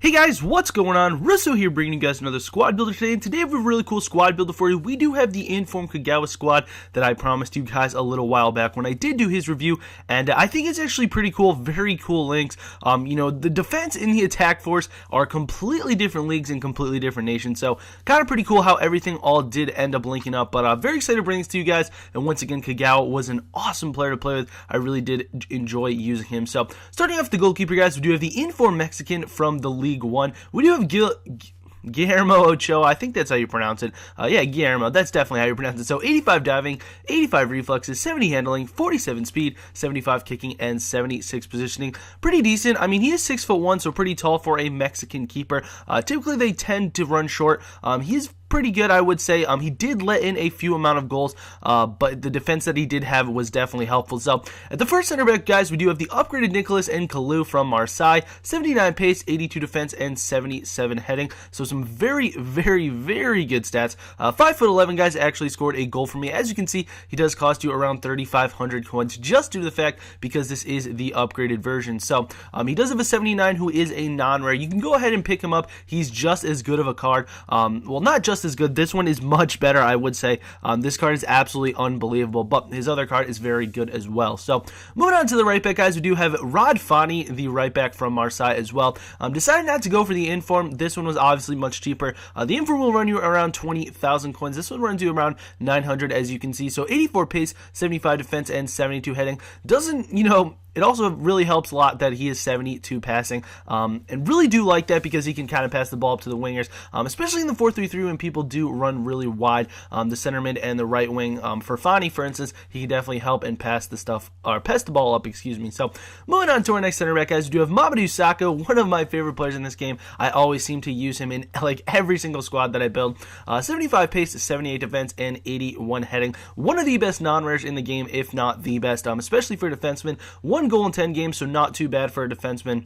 Hey guys, what's going on? Russo here bringing you guys another squad builder today, and today I have a really cool squad builder for you. We do have the informed Kagawa squad that I promised you guys a little while back when I did do his review, and I think it's actually pretty cool, very cool links. The defense and the attack force are completely different leagues and completely different nations, so kind of pretty cool how everything all did end up linking up, but very excited to bring this to you guys, and once again, Kagawa was an awesome player to play with. I really did enjoy using him. So, starting off the goalkeeper, guys, we do have the informed Mexican from the League One. We do have Guillermo Ochoa. I think that's how you pronounce it. Yeah, Guillermo. That's definitely how you pronounce it. So 85 diving, 85 reflexes, 70 handling, 47 speed, 75 kicking, and 76 positioning. Pretty decent. I mean, he is 6'1", so pretty tall for a Mexican keeper. Typically, they tend to run short. He's pretty good, I would say. He did let in a few amount of goals, but the defense that he did have was definitely helpful. So, at the first center back, guys, we do have the upgraded Nicolas Nkoulou from Marseille, 79 pace, 82 defense, and 77 heading. So, some very, very, very good stats. 5'11", guys, actually scored a goal for me. As you can see, he does cost you around 3,500 coins just due to the fact because this is the upgraded version. So, he does have a 79 who is a non-rare. You can go ahead and pick him up. He's just as good of a card. Well, not just as good. This one is much better, I would say. This card is absolutely unbelievable, but his other card is very good as well. So, moving on to the right back, guys, we do have Fani, the right back from Marseille as well. Decided not to go for the inform. This one was obviously much cheaper. The inform will run you around 20,000 coins. This one runs you around 900, as you can see. So, 84 pace, 75 defense, and 72 heading. Doesn't, it also really helps a lot that he is 72 passing, and really do like that because he can kind of pass the ball up to the wingers, especially in the 4-3-3 when people do run really wide, the center mid and the right wing. For Fani, for instance, he can definitely help and pass the ball up, excuse me. So, moving on to our next center back, guys, we do have Mamadou Sakho, one of my favorite players in this game. I always seem to use him in like every single squad that I build. 75 pace, 78 defense, and 81 heading. One of the best non-rares in the game, if not the best, especially for defensemen. 1 goal in 10 games, so not too bad for a defenseman.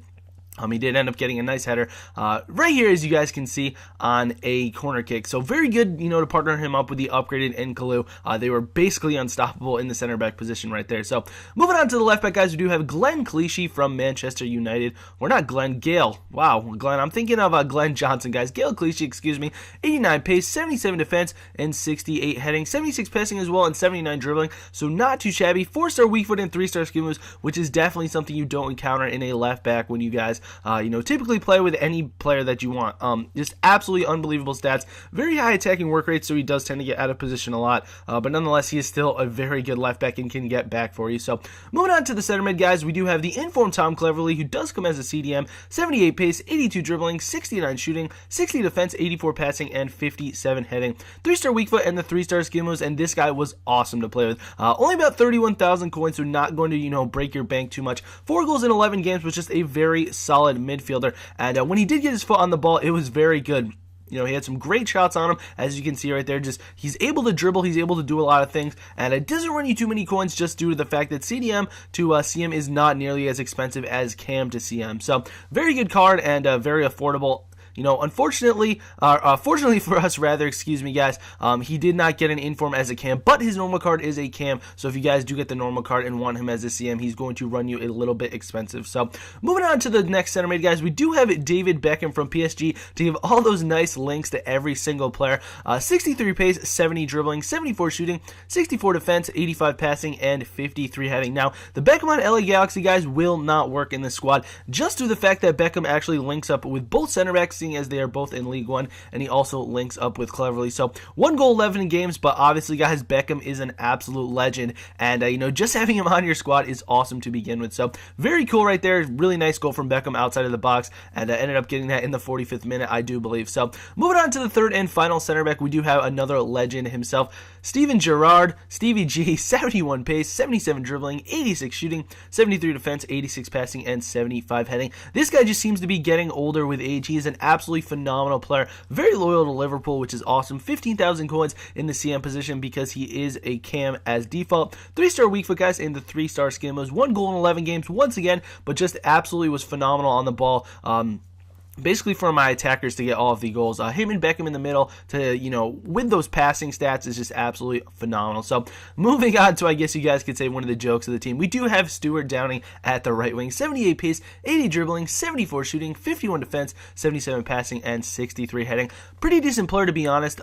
He did end up getting a nice header right here, as you guys can see, on a corner kick. So very good, to partner him up with the upgraded Nkoulou. They were basically unstoppable in the center back position right there. So moving on to the left back, guys, we do have Glenn Clichy from Manchester United. Or not Glenn, Gale. Wow, Glenn. I'm thinking of Glenn Johnson, guys. Gale Clichy, excuse me. 89 pace, 77 defense, and 68 heading. 76 passing as well, and 79 dribbling. So not too shabby. 4-star weak foot and 3-star skill moves, which is definitely something you don't encounter in a left back when you guys typically play with any player that you want. Just absolutely unbelievable stats. Very high attacking work rate, so he does tend to get out of position a lot. But nonetheless, he is still a very good left back and can get back for you. So, moving on to the center mid, guys, we do have the informed Tom Cleverley, who does come as a CDM. 78 pace, 82 dribbling, 69 shooting, 60 defense, 84 passing, and 57 heading. 3-star weak foot and the 3-star skill moves, and this guy was awesome to play with. Only about 31,000 coins, so not going to, break your bank too much. 4 goals in 11 games was just a very solid midfielder, and when he did get his foot on the ball, it was very good. He had some great shots on him, as you can see right there. Just, he's able to dribble, he's able to do a lot of things, and it doesn't run you too many coins just due to the fact that CDM to CM is not nearly as expensive as CAM to CM. So, very good card and very affordable. Unfortunately, fortunately for us, rather, excuse me, guys, he did not get an inform as a cam, but his normal card is a cam, so if you guys do get the normal card and want him as a CM, he's going to run you a little bit expensive. So, moving on to the next center mid, guys, we do have David Beckham from PSG to give all those nice links to every single player. 63 pace, 70 dribbling, 74 shooting, 64 defense, 85 passing, and 53 heading. Now, the Beckham on LA Galaxy, guys, will not work in this squad, just due to the fact that Beckham actually links up with both center backs, as they are both in League One, and he also links up with Cleverley. So 1 goal, 11 in games, but obviously, guys, Beckham is an absolute legend, and just having him on your squad is awesome to begin with. So very cool right there. Really nice goal from Beckham outside of the box, and ended up getting that in the 45th minute, I do believe. So moving on to the third and final center back, we do have another legend himself, Gerrard, Stevie G, 71 pace, 77 dribbling, 86 shooting, 73 defense, 86 passing, and 75 heading. This guy just seems to be getting older with age. He is an absolutely phenomenal player, very loyal to Liverpool, which is awesome. 15,000 coins in the CM position because he is a cam as default. 3-star weak foot, guys, in the 3-star skill moves. 1 goal in 11 games once again, but just absolutely was phenomenal on the ball. basically for my attackers to get all of the goals. Him and Beckham in the middle to, with those passing stats is just absolutely phenomenal. So moving on to, I guess you guys could say, one of the jokes of the team. We do have Stewart Downing at the right wing. 78 pace, 80 dribbling, 74 shooting, 51 defense, 77 passing, and 63 heading. Pretty decent player, to be honest.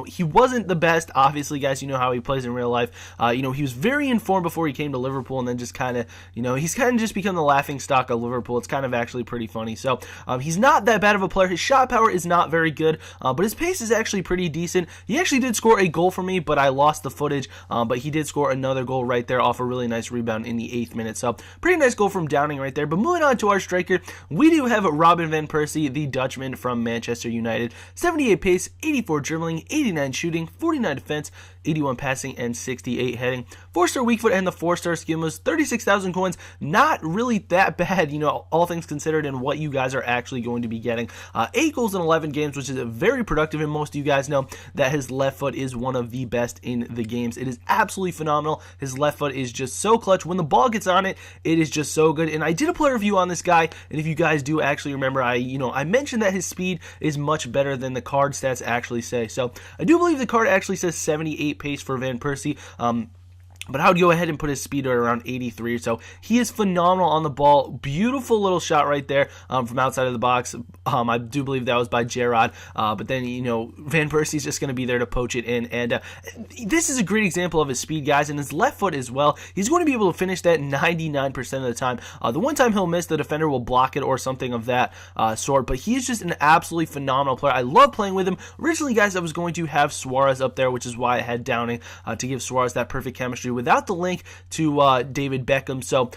He wasn't the best, obviously, guys. You know how he plays in real life. He was very in form before he came to Liverpool, and then just kind of, he's kind of just become the laughing stock of Liverpool. It's kind of actually pretty funny. So he's not that bad of a player. His shot power is not very good, but his pace is actually pretty decent. He actually did score a goal for me, but I lost the footage, but he did score another goal right there off a really nice rebound in the 8th minute. So pretty nice goal from Downing right there. But moving on to our striker, we do have Robin van Persie, the Dutchman from Manchester United. 78 pace, 84 dribbling, 89 shooting, 49 defense, 81 passing, and 68 heading. 4-star weak foot and the 4-star skin was 36,000 coins. Not really that bad, all things considered, and what you guys are actually going to be getting. 8 goals in 11 games, which is very productive, and most of you guys know that his left foot is one of the best in the games. It is absolutely phenomenal. His left foot is just so clutch. When the ball gets on it, it is just so good. And I did a player review on this guy, and if you guys do actually remember, I mentioned that his speed is much better than the card stats actually say. So I do believe the card actually says 78 pace for Van Persie. But I would go ahead and put his speed at around 83. So he is phenomenal on the ball. Beautiful little shot right there from outside of the box. I do believe that was by Gerrard. But then, Van Persie's just going to be there to poach it in. And this is a great example of his speed, guys. And his left foot as well. He's going to be able to finish that 99% of the time. The one time he'll miss, the defender will block it or something of that sort. But he is just an absolutely phenomenal player. I love playing with him. Originally, guys, I was going to have Suarez up there, which is why I had Downing to give Suarez that perfect chemistry without the link to David Beckham. So,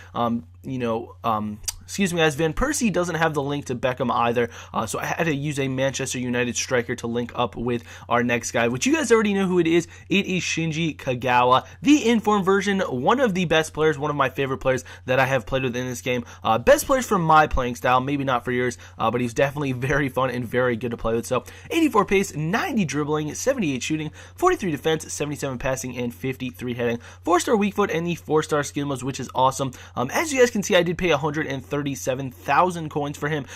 excuse me, guys, Van Persie doesn't have the link to Beckham either, so I had to use a Manchester United striker to link up with our next guy, which you guys already know who it is. It is Shinji Kagawa, the informed version, one of the best players, one of my favorite players that I have played with in this game. Best players for my playing style, maybe not for yours, but he's definitely very fun and very good to play with. So 84 pace, 90 dribbling, 78 shooting, 43 defense, 77 passing, and 53 heading. 4-star weak foot and the 4-star skin modes, which is awesome. As you guys can see, I did pay 137,000 coins for him.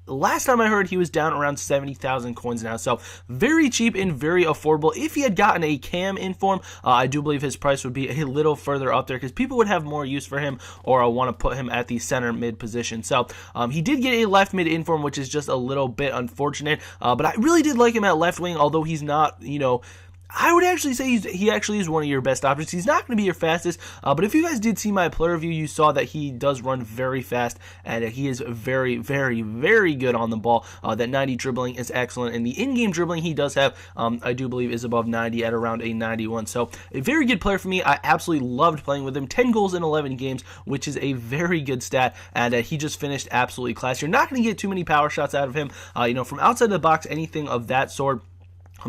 Last time I heard, he was down around 70,000 coins now, so very cheap and very affordable. If he had gotten a cam inform, I do believe his price would be a little further up there because people would have more use for him, or I want to put him at the center mid position. So he did get a left mid inform, which is just a little bit unfortunate, but I really did like him at left wing, although he's not, I would actually say he actually is one of your best options. He's not going to be your fastest, but if you guys did see my player review, you saw that he does run very fast, and he is very, very, very good on the ball. That 90 dribbling is excellent, and the in-game dribbling he does have, I do believe, is above 90 at around a 91. So a very good player for me. I absolutely loved playing with him. 10 goals in 11 games, which is a very good stat, and he just finished absolutely class. You're not going to get too many power shots out of him. From outside the box, anything of that sort.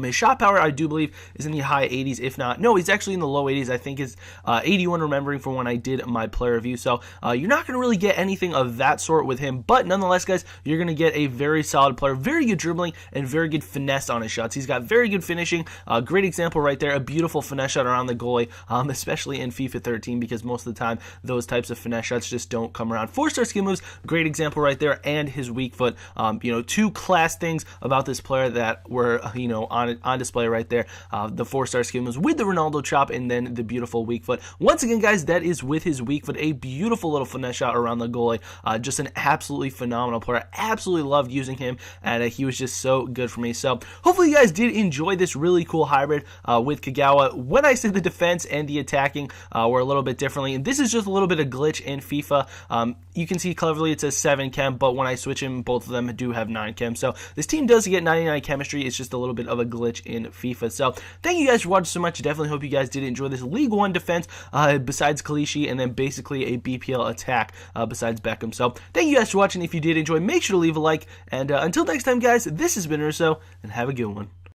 His shot power, I do believe, is in the high 80s, if not. No, he's actually in the low 80s. I think it's 81, remembering from when I did my player review. So you're not going to really get anything of that sort with him. But nonetheless, guys, you're going to get a very solid player. Very good dribbling and very good finesse on his shots. He's got very good finishing. Great example right there. A beautiful finesse shot around the goalie, especially in FIFA 13, because most of the time, those types of finesse shots just don't come around. 4-star skill moves, great example right there. And his weak foot. Two class things about this player that were, on display right there. The 4-star skill moves with the Ronaldo chop, and then the beautiful weak foot. Once again, guys, that is with his weak foot. A beautiful little finesse shot around the goalie. Just an absolutely phenomenal player. Absolutely loved using him, and he was just so good for me. So hopefully you guys did enjoy this really cool hybrid with Kagawa. When I said the defense and the attacking were a little bit differently, and this is just a little bit of glitch in FIFA. You can see Cleverley, it says 7 chem, but when I switch him, both of them do have 9 chem. So this team does get 99 chemistry. It's just a little bit of a glitch in FIFA. So thank you guys for watching so much. Definitely hope you guys did enjoy this League 1 defense besides Kalishi, and then basically a BPL attack besides Beckham. So thank you guys for watching. If you did enjoy, make sure to leave a like, and until next time, guys, this has been Russo, and have a good one.